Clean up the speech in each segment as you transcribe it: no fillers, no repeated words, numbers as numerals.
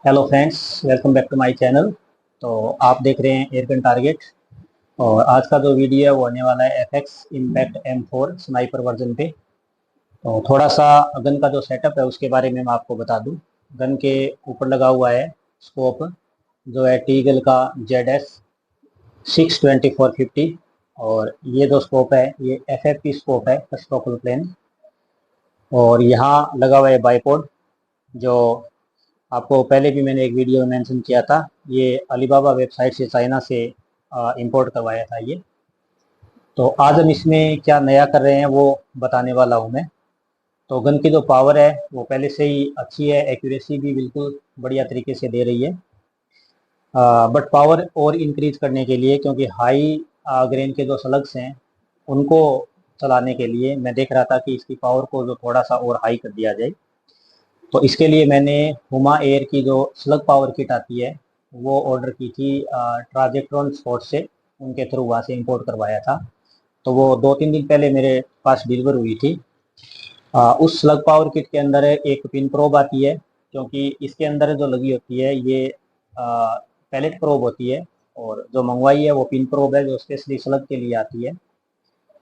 Hello friends, welcome back to my channel. तो आप देख रहे हैं एयरगन टारगेट। और आज का जो वीडियो है वो होने वाला है FX impact M4 sniper version पे। तो थोड़ा सा गन का जो सेटअप है उसके बारे में मैं आपको बता दूं। गन के ऊपर लगा हुआ है स्कोप, जो है टीगल का ZS-62450। और ये जो स्कोप है ये FFP स्कोप है, फर्स्ट फोकल प्लेन। और यहाँ लगा हुआ है बाइपोड, जो आपको पहले भी मैंने एक वीडियो में मेंशन किया था। ये अलीबाबा वेबसाइट से, चाइना से इंपोर्ट करवाया था ये। तो आज हम इसमें क्या नया कर रहे हैं वो बताने वाला हूँ मैं। तो गन की जो पावर है वो पहले से ही अच्छी है, एक्यूरेसी भी बिल्कुल बढ़िया तरीके से दे रही है। बट पावर और इंक्रीज करने के लिए, क्योंकि हाई ग्रेन के जो स्लग्स हैं उनको चलाने के लिए मैं देख रहा था कि इसकी पावर को जो थोड़ा सा और हाई कर दिया जाए। तो इसके लिए मैंने हुमा एयर की जो स्लग पावर किट आती है वो ऑर्डर की थी ट्राजेक्ट्रॉन स्पोर्ट से, उनके थ्रू वहाँ से इंपोर्ट करवाया था। तो वो 2-3 दिन पहले मेरे पास डिलीवर हुई थी। उस स्लग पावर किट के अंदर एक पिन प्रोब आती है, क्योंकि इसके अंदर जो लगी होती है ये पैलेट प्रोब होती है। और जो मंगवाई है वो पिन प्रोब है, जो स्पेशली स्लग के लिए आती है।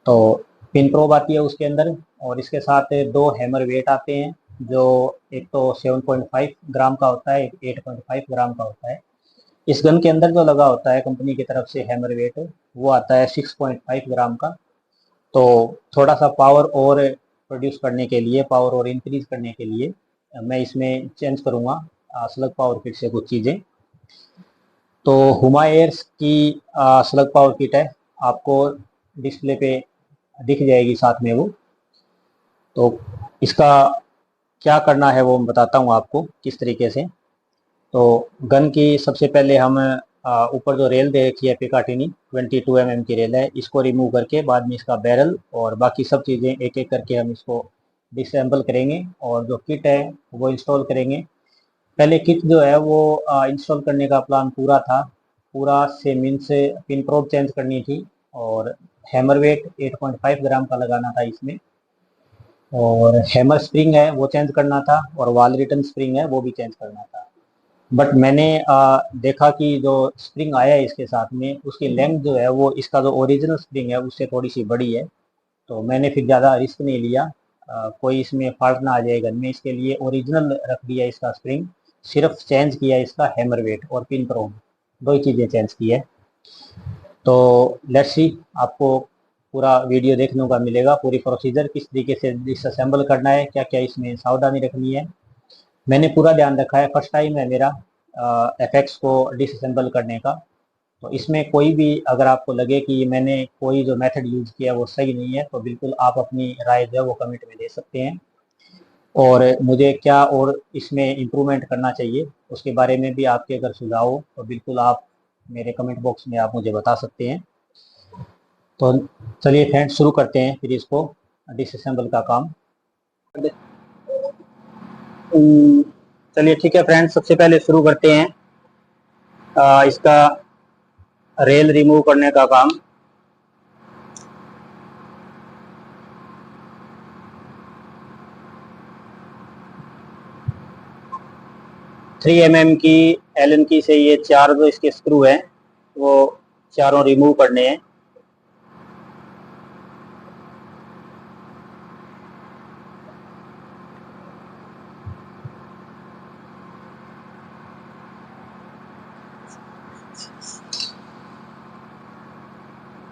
तो पिन प्रोब आती है उसके अंदर, और इसके साथ दो हैमर वेट आते हैं, जो एक तो 7.5 ग्राम का होता है, एक 8.5 ग्राम का होता है। इस गन के अंदर जो लगा होता है कंपनी की तरफ से हैमर वेट, वो आता है 6.5 ग्राम का। तो थोड़ा सा पावर और प्रोड्यूस करने के लिए, पावर और इंक्रीज करने के लिए मैं इसमें चेंज करूँगा स्लग पावर किट से कुछ चीज़ें। तो हुमा एयर्स की स्लग पावर किट है, आपको डिस्प्ले पे दिख जाएगी साथ में वो। तो इसका क्या करना है वो मैं बताता हूँ आपको किस तरीके से। तो गन की सबसे पहले हम ऊपर जो रेल दे रखी है पिकाटिनी 22 की रेल है, इसको रिमूव करके बाद में इसका बैरल और बाकी सब चीज़ें एक एक करके हम इसको डिसम्बल करेंगे और जो किट है वो इंस्टॉल करेंगे। पहले किट जो है वो इंस्टॉल करने का प्लान पूरा था, पूरा से मीन्स पिन प्रोब चेंज करनी थी, और हैमर वेट 8.5 ग्राम का लगाना था इसमें, और हैमर स्प्रिंग है वो चेंज करना था, और वाल रिटर्न स्प्रिंग है वो भी चेंज करना था। बट मैंने देखा कि जो स्प्रिंग आया है इसके साथ में उसकी लेंथ जो है वो इसका जो ओरिजिनल स्प्रिंग है उससे थोड़ी सी बड़ी है। तो मैंने फिर ज़्यादा रिस्क नहीं लिया, कोई इसमें फॉल्ट ना आ जाए गन में, इसके लिए ओरिजिनल रख दिया इसका स्प्रिंग। सिर्फ चेंज किया इसका हैमर वेट और पिन प्रोब, दो ही चीज़ें चेंज की है। तो लेट्स सी, आपको पूरा वीडियो देखने का मिलेगा, पूरी प्रोसीजर किस तरीके से डिसअसेंबल करना है, क्या क्या इसमें सावधानी रखनी है। मैंने पूरा ध्यान रखा है, फर्स्ट टाइम है मेरा एफएक्स को डिसअसेंबल करने का। तो इसमें कोई भी अगर आपको लगे कि मैंने कोई जो मेथड यूज़ किया वो सही नहीं है, तो बिल्कुल आप अपनी राय जो है वो कमेंट में दे सकते हैं। और मुझे क्या और इसमें इम्प्रूवमेंट करना चाहिए उसके बारे में भी आपके अगर सुझाव हो तो बिल्कुल आप मेरे कमेंट बॉक्स में आप मुझे बता सकते हैं। तो चलिए फ्रेंड्स, शुरू करते हैं फिर इसको डिसअसेंबल का काम। चलिए ठीक है फ्रेंड्स, सबसे पहले शुरू करते हैं इसका रेल रिमूव करने का काम। थ्री mm की एलन की से ये चार जो इसके स्क्रू हैं वो चारों रिमूव करने हैं।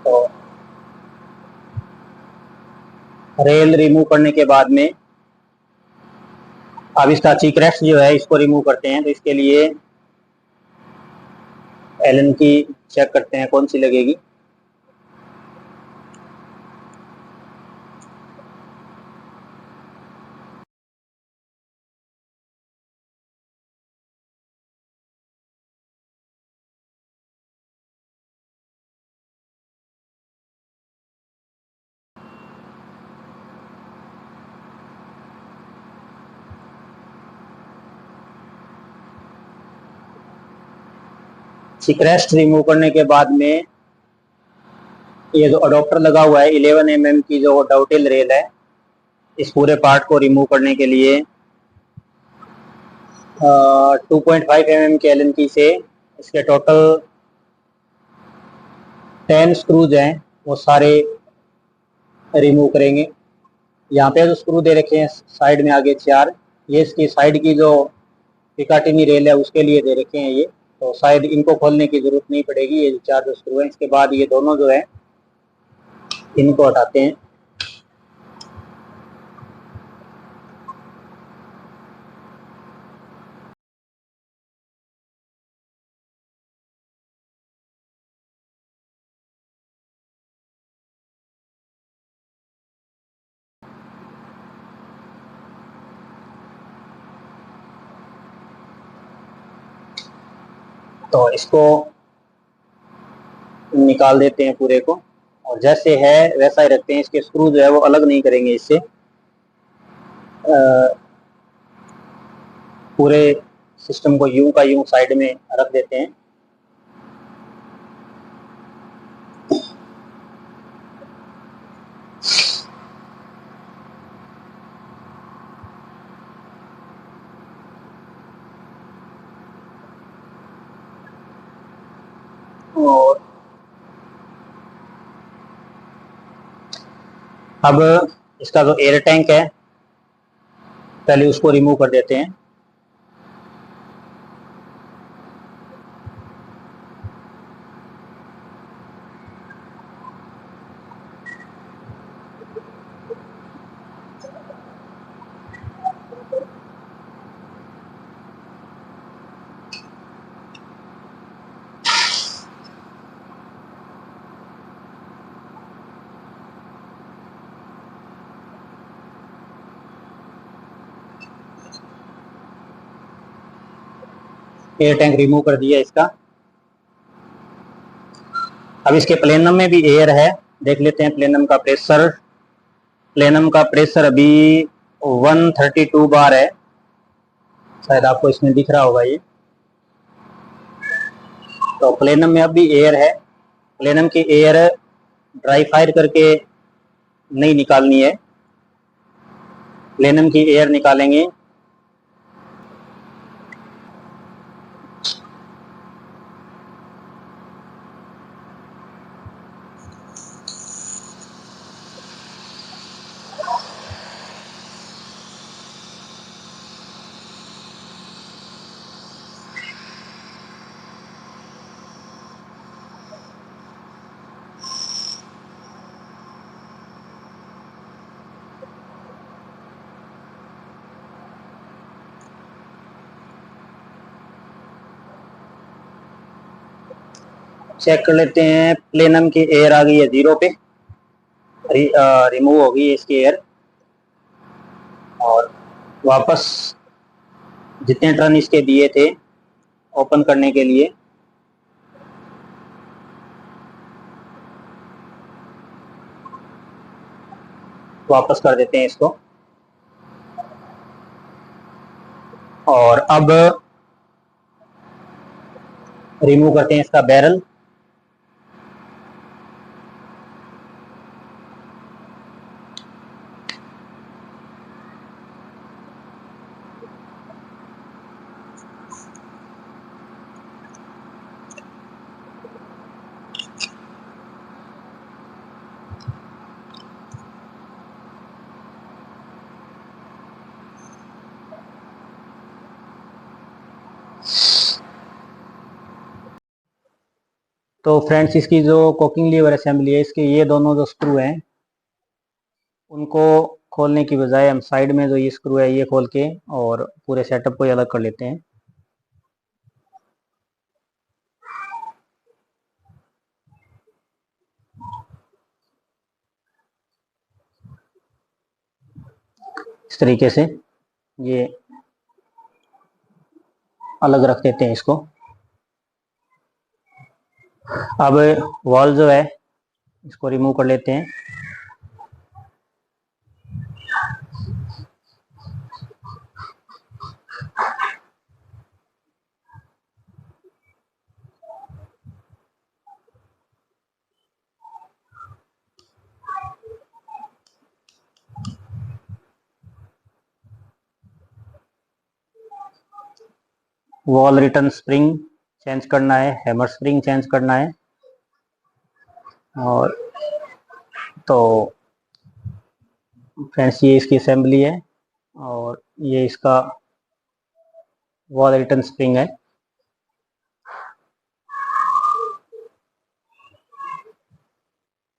तो रेल रिमूव करने के बाद में अब इसका चीक रेस्ट जो है इसको रिमूव करते हैं। तो इसके लिए एलन की चेक करते हैं कौन सी लगेगी। चीक रेस्ट रिमूव करने के बाद में ये जो अडोप्टर लगा हुआ है 11 mm की जो डॉटेल रेल है, इस पूरे पार्ट को रिमूव करने के लिए 2.5 mm के एलन की से इसके टोटल 10 स्क्रूज हैं, वो सारे रिमूव करेंगे। यहाँ पे जो स्क्रू दे रखे हैं साइड में आगे 4, ये इसकी साइड की जो पिकाटिनी रेल है उसके लिए दे रखे हैं ये, तो शायद इनको खोलने की जरूरत नहीं पड़ेगी। ये जो 4 जो स्क्रू हैं, इसके बाद ये दोनों जो है इनको हटाते हैं। तो इसको निकाल देते हैं पूरे को, और जैसे है वैसा ही रखते हैं। इसके स्क्रू जो है वो अलग नहीं करेंगे इससे। पूरे सिस्टम को यूं का यूं साइड में रख देते हैं। और अब इसका जो एयर टैंक है पहले उसको रिमूव कर देते हैं। एयर टैंक रिमूव कर दिया इसका। अब इसके प्लेनम में भी एयर है, देख लेते हैं प्लेनम का प्रेशर। प्लेनम का प्रेशर अभी 132 बार है, शायद आपको इसमें दिख रहा होगा ये। तो प्लेनम में अब भी एयर है। प्लेनम की एयर ड्राई फायर करके नहीं निकालनी है, प्लेनम की एयर निकालेंगे। चेक कर लेते हैं, प्लेनम की एयर आ गई है 0 पे, रिमूव हो गई है इसकी एयर। और वापस जितने टर्न इसके दिए थे ओपन करने के लिए वापस कर देते हैं इसको। और अब रिमूव करते हैं इसका बैरल। तो फ्रेंड्स, इसकी जो कोकिंग लीवर असेंबली है, इसके ये दोनों जो स्क्रू हैं उनको खोलने की बजाय हम साइड में जो ये स्क्रू है ये खोल के और पूरे सेटअप को अलग कर लेते हैं। इस तरीके से ये अलग रख देते हैं इसको। अब वॉल जो है इसको रिमूव कर लेते हैं। वॉल रिटर्न स्प्रिंग चेंज करना है, हैमर स्प्रिंग चेंज करना है। और तो फ्रेंड्स ये इसकी असेंबली है और ये इसका वॉल रिटर्न स्प्रिंग है।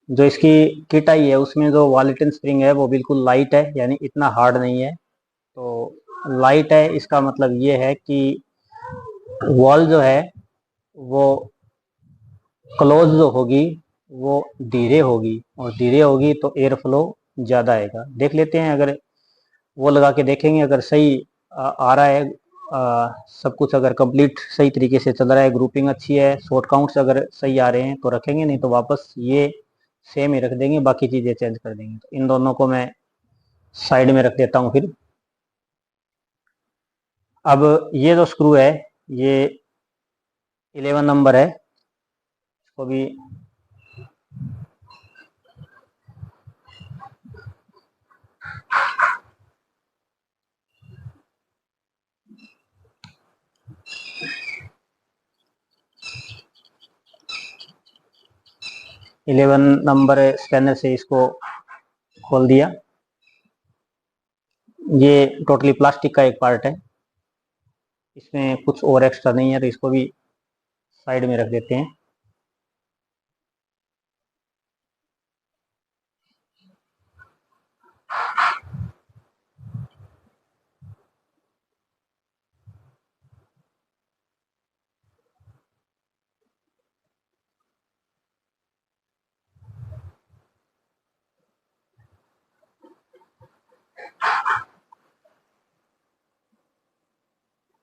जो इसकी किट आई है उसमें जो वॉल रिटर्न स्प्रिंग है वो बिल्कुल लाइट है, यानी इतना हार्ड नहीं है। तो लाइट है इसका मतलब ये है कि वॉल जो है वो क्लोज जो होगी वो धीरे होगी, और धीरे होगी तो एयर फ्लो ज़्यादा आएगा। देख लेते हैं, अगर वो लगा के देखेंगे, अगर सही आ रहा है, सब कुछ अगर कंप्लीट सही तरीके से चल रहा है, ग्रुपिंग अच्छी है, शॉर्ट काउंट्स अगर सही आ रहे हैं तो रखेंगे, नहीं तो वापस ये सेम ही रख देंगे, बाकी चीज़ें चेंज कर देंगे। तो इन दोनों को मैं साइड में रख देता हूँ फिर। अब ये जो स्क्रू है ये 11 नंबर है, इसको भी 11 नंबर स्कैनर से इसको खोल दिया। ये टोटली प्लास्टिक का एक पार्ट है, इसमें कुछ और एक्स्ट्रा नहीं है, तो इसको भी साइड में रख देते हैं।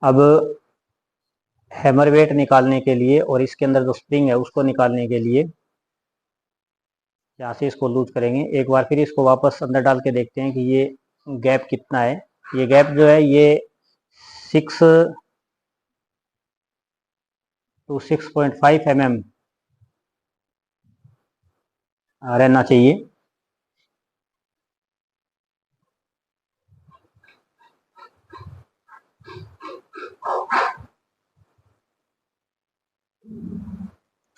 अब हैमर वेट निकालने के लिए और इसके अंदर जो स्प्रिंग है उसको निकालने के लिए यहाँ से इसको लूज करेंगे। एक बार फिर इसको वापस अंदर डाल के देखते हैं कि ये गैप कितना है। ये गैप जो है ये 6 to 6.5 mm रहना चाहिए।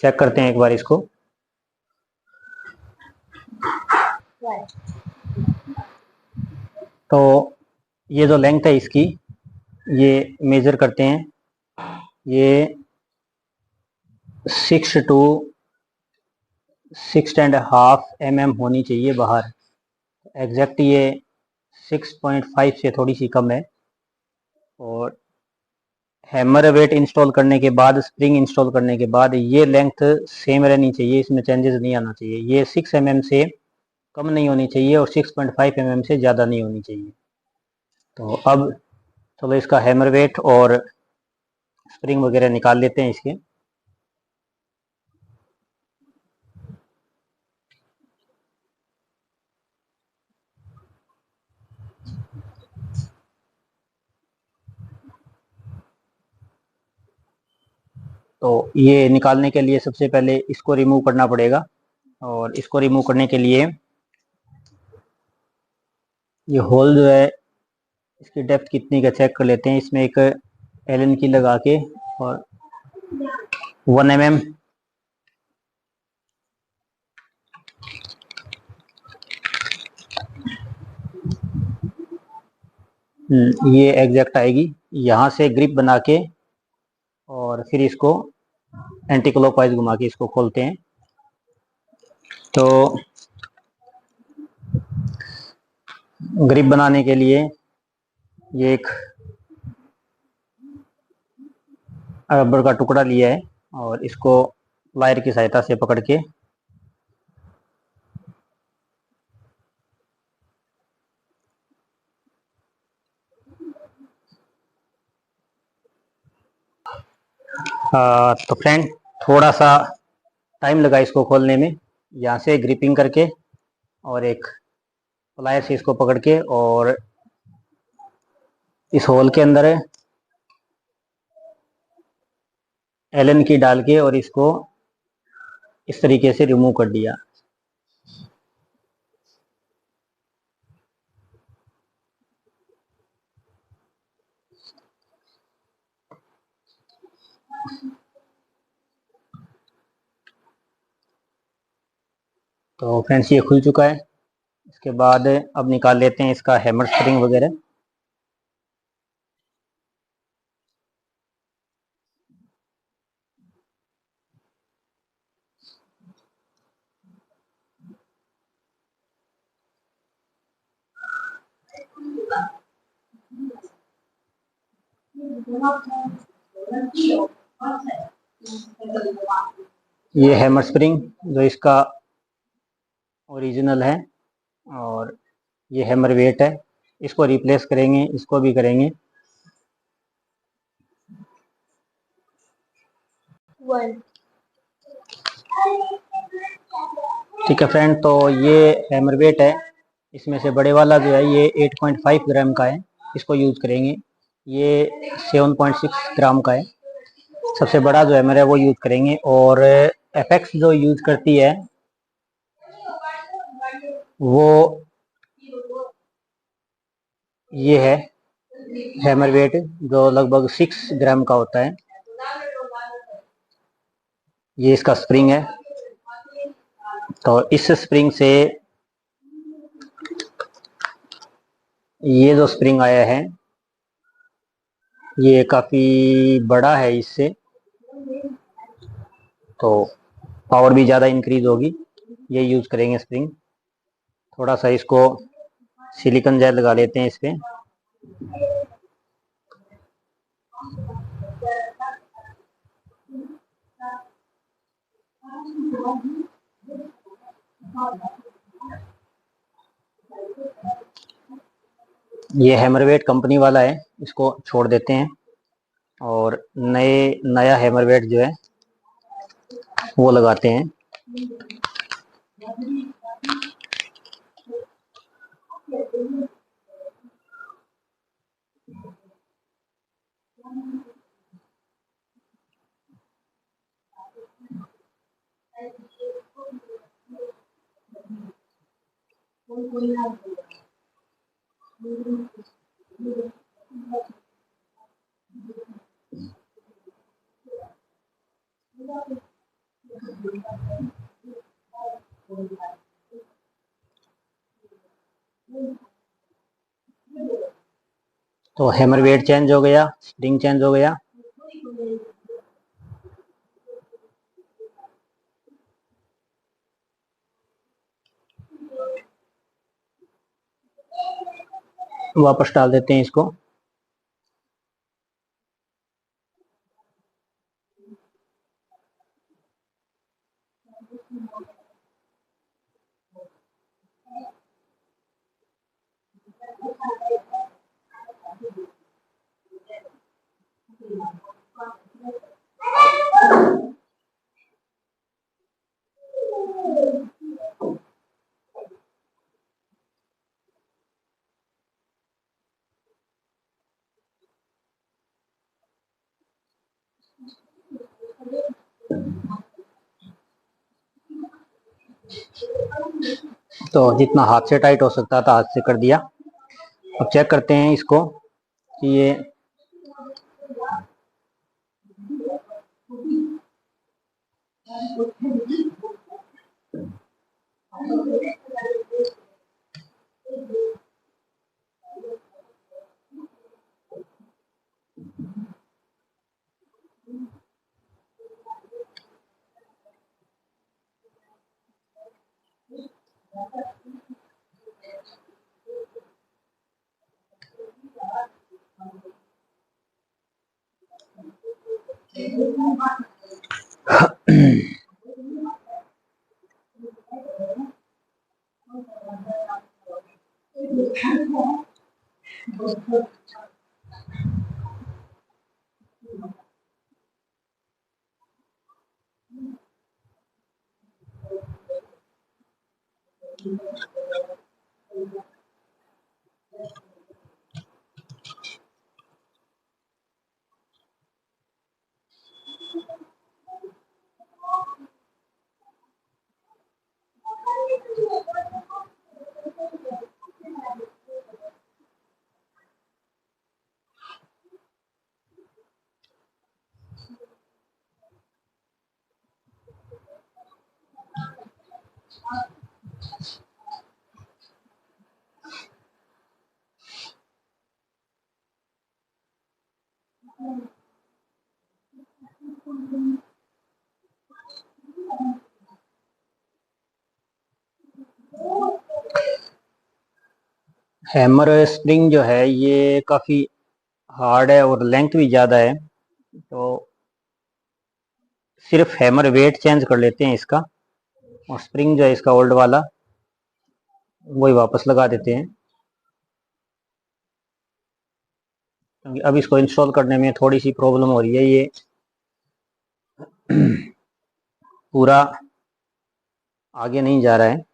चेक करते हैं एक बार इसको। तो ये जो लेंथ है इसकी, ये मेजर करते हैं। ये 6 to 6.5 mm होनी चाहिए बाहर। एग्जैक्ट ये 6.5 से थोड़ी सी कम है। और हैमर वेट इंस्टॉल करने के बाद, स्प्रिंग इंस्टॉल करने के बाद ये लेंथ सेम रहनी चाहिए, इसमें चेंजेस नहीं आना चाहिए। ये 6 mm से कम नहीं होनी चाहिए और 6.5 mm से ज़्यादा नहीं होनी चाहिए। तो अब चलो इसका हैमर वेट और स्प्रिंग वगैरह निकाल लेते हैं इसके। तो ये निकालने के लिए सबसे पहले इसको रिमूव करना पड़ेगा, और इसको रिमूव करने के लिए ये होल जो है इसकी डेप्थ कितनी का चेक कर लेते हैं। इसमें एक एलन की लगा के और 1 mm ये एग्जैक्ट आएगी। यहाँ से ग्रिप बना के और फिर इसको एंटी क्लॉकवाइज घुमा के इसको खोलते हैं। तो ग्रिप बनाने के लिए ये एक रबर का टुकड़ा लिया है और इसको प्लायर की सहायता से पकड़ के तो फ्रेंड थोड़ा सा टाइम लगा इसको खोलने में। यहाँ से ग्रिपिंग करके और एक प्लायर से इसको पकड़ के और इस होल के अंदर एलन की डाल के और इसको इस तरीके से रिमूव कर दिया। तो फ्रेंड्स ये खुल चुका है। इसके बाद अब निकाल लेते हैं इसका हैमर स्प्रिंग वगैरह। ये हैमर स्प्रिंग जो इसका ओरिजिनल है, और ये हैमर वेट है। इसको रिप्लेस करेंगे, इसको भी करेंगे। ठीक है फ्रेंड, तो ये हैमर वेट है। इसमें से बड़े वाला जो है ये 8.5 ग्राम का है, इसको यूज करेंगे। ये 7.6 ग्राम का है। सबसे बड़ा जो हैमर है वो यूज करेंगे। और एफएक्स जो यूज करती है वो ये है हैमर वेट, जो लगभग 6 ग्राम का होता है। ये इसका स्प्रिंग है। तो इस स्प्रिंग से ये जो स्प्रिंग आया है ये काफी बड़ा है इससे, तो पावर भी ज़्यादा इंक्रीज होगी। ये यूज करेंगे स्प्रिंग। थोड़ा सा इसको सिलिकॉन जेल लगा लेते हैं इस पे। ये हैमरवेट कंपनी वाला है, इसको छोड़ देते हैं और नया हैमरवेट जो है वो लगाते हैं। तो हैमरवेट चेंज हो गया, स्प्रिंग चेंज हो गया। वापस डाल देते हैं इसको। तो जितना हाथ से टाइट हो सकता था हाथ से कर दिया। अब चेक करते हैं इसको कि ये हैमर स्प्रिंग जो है ये काफ़ी हार्ड है और लेंथ भी ज़्यादा है, तो सिर्फ हैमर वेट चेंज कर लेते हैं इसका, और स्प्रिंग जो है इसका ओल्ड वाला वही वापस लगा देते हैं, क्योंकि अब इसको इंस्टॉल करने में थोड़ी सी प्रॉब्लम हो रही है। ये पूरा आगे नहीं जा रहा है।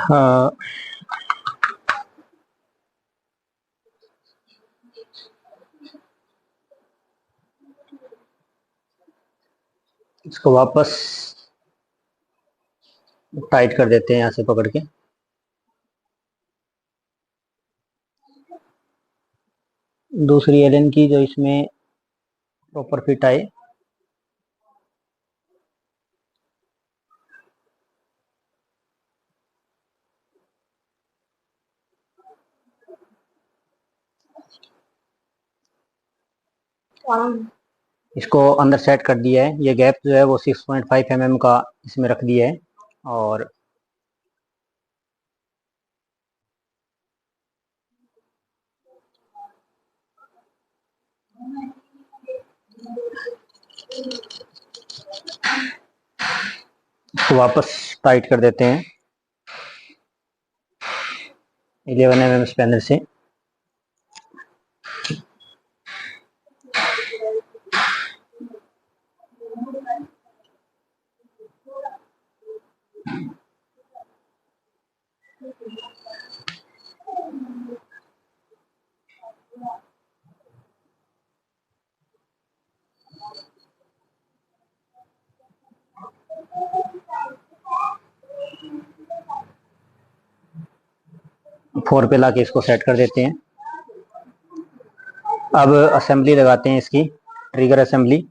हाँ, इसको वापस टाइट कर देते हैं यहाँ से पकड़ के। दूसरी एलन की जो इसमें प्रॉपर फिट आए। इसको अंदर सेट कर दिया है। ये गैप जो है वो 6.5 mm का इसमें रख दिया है, और इसको वापस टाइट कर देते हैं 11 mm स्पैनर से। फोर पे लाके इसको सेट कर देते हैं। अब असेंबली लगाते हैं इसकी, ट्रिगर असेंबली।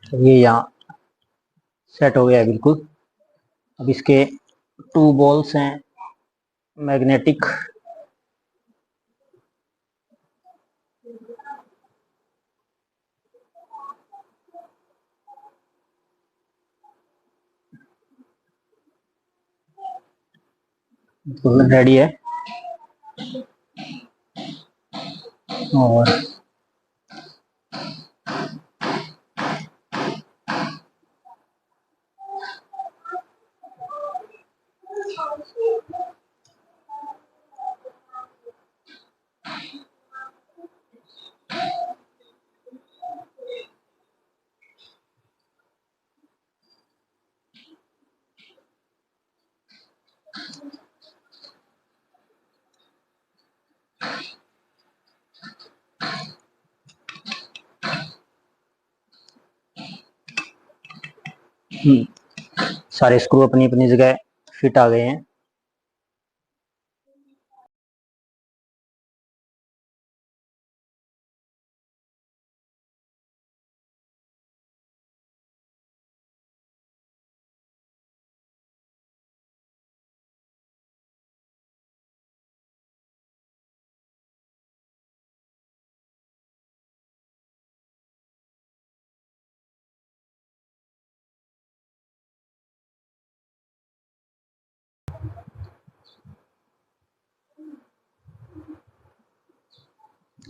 ये यहाँ सेट हो गया है बिल्कुल। अब इसके 2 बॉल्स हैं मैग्नेटिक, रेडी है। और सारे स्क्रू अपनी अपनी जगह फिट आ गए हैं।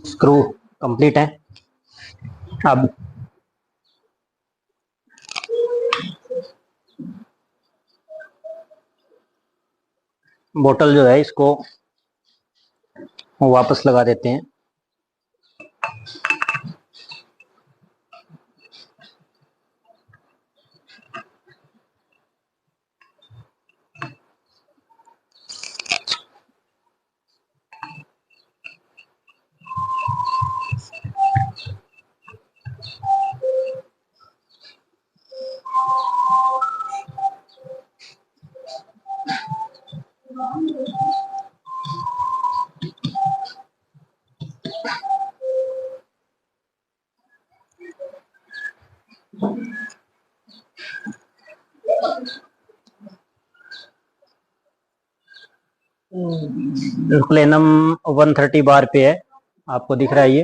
स्क्रू कंप्लीट है। अब बोतल जो है इसको वापस लगा देते हैं। प्लेनम 130 बार पे है, आपको दिख रहा है ये।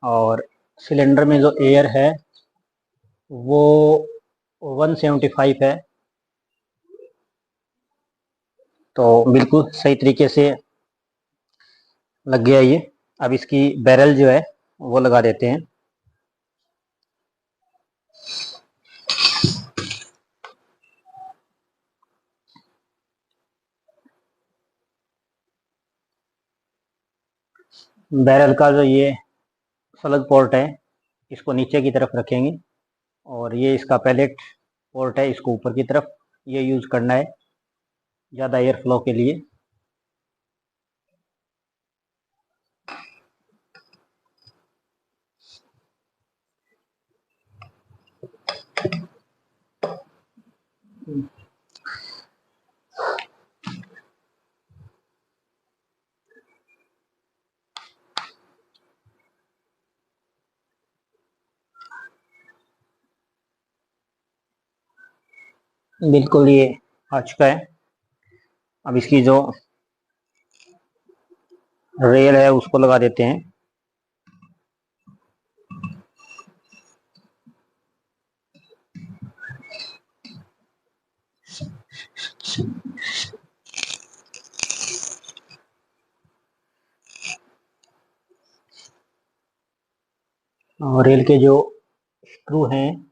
और सिलेंडर में जो एयर है वो 175 है। तो बिल्कुल सही तरीके से लग गया ये। अब इसकी बैरल जो है वो लगा देते हैं। बैरल का जो ये स्लग पोर्ट है इसको नीचे की तरफ रखेंगे, और ये इसका पैलेट पोर्ट है इसको ऊपर की तरफ। ये यूज करना है ज़्यादा एयर फ्लो के लिए। बिल्कुल ये आ चुका है। अब इसकी जो रेल है उसको लगा देते हैं। और रेल के जो स्क्रू हैं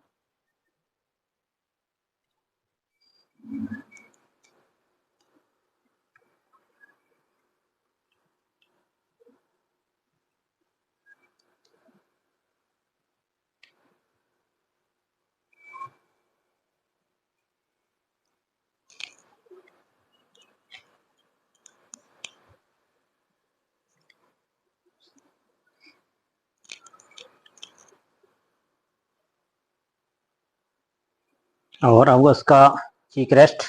और अब उसका चीक रेस्ट।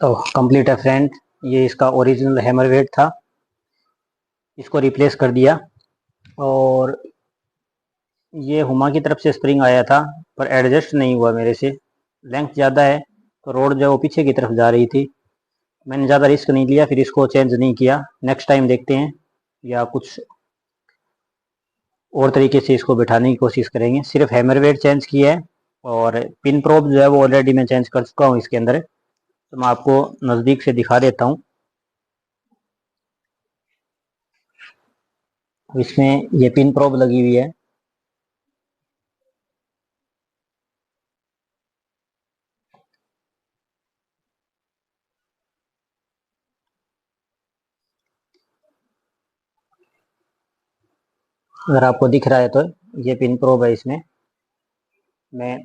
तो कंप्लीट है फ्रेंड, ये इसका ओरिजिनल हैमर वेट था, इसको रिप्लेस कर दिया। और ये हुमा की तरफ से स्प्रिंग आया था पर एडजस्ट नहीं हुआ मेरे से, लेंथ ज़्यादा है तो रोड जो है वो पीछे की तरफ जा रही थी। मैंने ज़्यादा रिस्क नहीं लिया, फिर इसको चेंज नहीं किया। नेक्स्ट टाइम देखते हैं या कुछ और तरीके से इसको बिठाने की कोशिश करेंगे। सिर्फ हैमर वेट चेंज किया है और पिन प्रोब जो है वो ऑलरेडी मैं चेंज कर चुका हूँ इसके अंदर। तो मैं आपको नज़दीक से दिखा देता हूँ। इसमें ये पिन प्रोब लगी हुई है। अगर आपको दिख रहा है तो ये पिन प्रोब है। इसमें मैं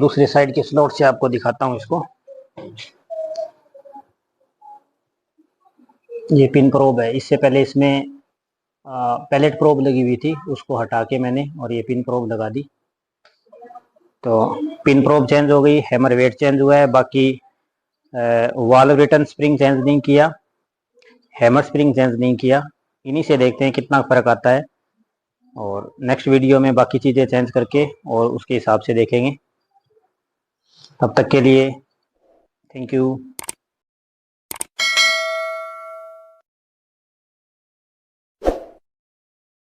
दूसरी साइड के स्लॉट से आपको दिखाता हूँ इसको। ये पिन प्रोब है। इससे पहले इसमें पैलेट प्रोब लगी हुई थी, उसको हटा के मैंने और ये पिन प्रोब लगा दी। तो पिन प्रोब चेंज हो गई, हैमर वेट चेंज हुआ है, बाकी वाल्व रिटर्न स्प्रिंग चेंज नहीं किया, हैमर स्प्रिंग चेंज नहीं किया। इन्हीं से देखते हैं कितना फ़र्क आता है, और नेक्स्ट वीडियो में बाकी चीज़ें चेंज करके और उसके हिसाब से देखेंगे। तब तक के लिए थैंक यू।